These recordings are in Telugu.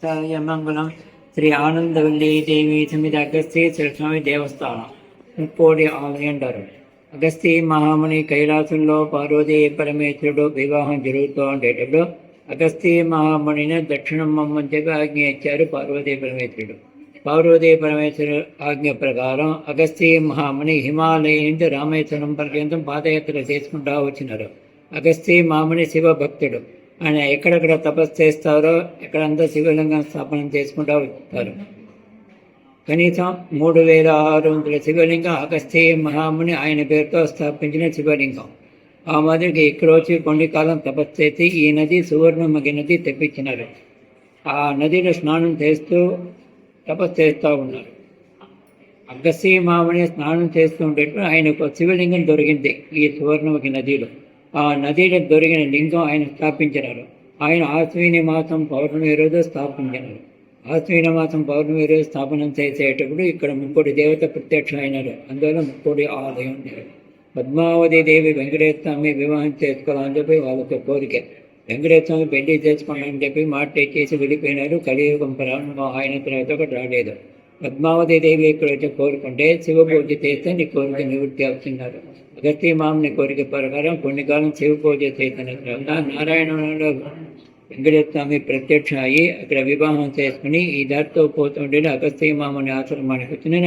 మంగళం శ్రీ ఆనందవల్లి దేవి సమితి అగస్త్యేశ్వర స్వామి దేవస్థానం ముక్కోడి ఆలయంటారు. అగస్త్య మహాముని కైలాసంలో పార్వతీ పరమేశ్వరుడు వివాహం జరుగుతూ ఉండేటప్పుడు అగస్త్య మహామునిని దక్షిణం మమ్మని చెప్పి ఆజ్ఞ ఇచ్చారు పార్వతీ పరమేశ్వరుడు. పార్వతీ పరమేశ్వరు ఆజ్ఞ ప్రకారం అగస్త్య మహాముని హిమాలయం నుంచి రామేశ్వరం పర్యంతం పాదయాత్ర చేసుకుంటూ వచ్చినారు. అగస్త్య మహాముని శివభక్తుడు. ఆయన ఎక్కడెక్కడ తపస్సు చేస్తారో ఎక్కడంతా శివలింగం స్థాపనం చేసుకుంటూ ఉంటారు. కనీసం 3600 శివలింగం అగస్త్య మహాముని ఆయన పేరుతో స్థాపించిన శివలింగం. ఆ మాదిరికి ఇక్కడ వచ్చి కొన్ని కాలం తపస్సు చేసి ఈ నది సువర్ణముఖి నది తెప్పించినారు. ఆ నదిలో స్నానం చేస్తూ తపస్సు చేస్తూ ఉన్నారు. అగస్త్య మహాముని స్నానం చేస్తూ ఉండేటప్పుడు ఆయనకు శివలింగం దొరికింది ఈ సువర్ణముఖి నదిలో. ఆ నదిలో దొరికిన లింగం ఆయన స్థాపించినారు. ఆయన ఆశ్విని మాసం పౌర్ణమి రోజు స్థాపించినారు. ఆశ్విన మాసం పౌర్ణమి రోజు స్థాపనం చేసేటప్పుడు ఇక్కడ ముక్కోడి దేవత ప్రత్యక్షం అయినారు. అందువల్ల ముక్కోడి ఆలయం. పద్మావతి దేవి వెంకటేశ్వర స్వామి వివాహం చేసుకోవాలని చెప్పి వాళ్ళకి కోరిక. వెంకటేశ్వర స్వామి పెళ్లి చేసుకోవాలని చెప్పి మాట చేసి వెళ్ళిపోయినారు. కలియుగం ప్రారంభం ఆయన తర్వాత ఒకటి రాలేదు. పద్మావతి దేవి ఎక్కడైతే కోరుకుంటే శివ పూజ చేస్తే నీ కోరిక నివృత్తి అవుతున్నారు. అగస్త్య మాముని కోరిక ప్రకారం కొన్ని కాలం శివ పూజ చేసిన తర్వాత నారాయణలో వెంకటేశ్వర స్వామి ప్రత్యక్షం అయ్యి అక్కడ వివాహం చేసుకుని ఈ దారితో పోతుంటే అగస్త్య మాముని ఆశ్రమానికి వచ్చిన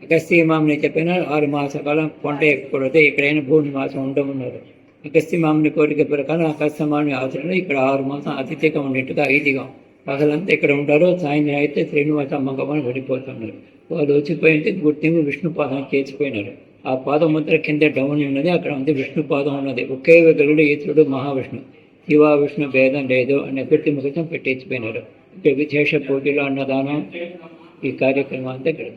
అగస్త్య మాముని చెప్పిన 6 మాసాల కాలం కొండ ఎక్కకూడదు, ఎక్కడైనా భూమి మాసం ఉండమన్నారు. అగస్త్య మాముని కోరిక ప్రకారం అగస్త్య మాముని ఆశ్రమంలో ఇక్కడ 6 మాసం అతిథిగా ఉండేట్టుగా ఐదిగా పగలంతా ఇక్కడ ఉంటారో సాయంత్రం అయితే శ్రీనివాస మంగమని వెళ్ళిపోతున్నారు. వాళ్ళు వచ్చిపోయింటే గుర్తింపు విష్ణుపాదం చేసిపోయినారు. ఆ పాదముద్ర కింద డౌన్ ఉన్నది, అక్కడ ఉంది విష్ణుపాదం ఉన్నది. ఒకే గరుడు ఈశ్వరుడు మహావిష్ణు, శివ విష్ణు భేదం లేదు అనే గుర్తింపు పెట్టించిపోయినారు. ఇక్కడ విశేష పూజలు అన్నదానం ఈ కార్యక్రమం అంతా ఇక్కడ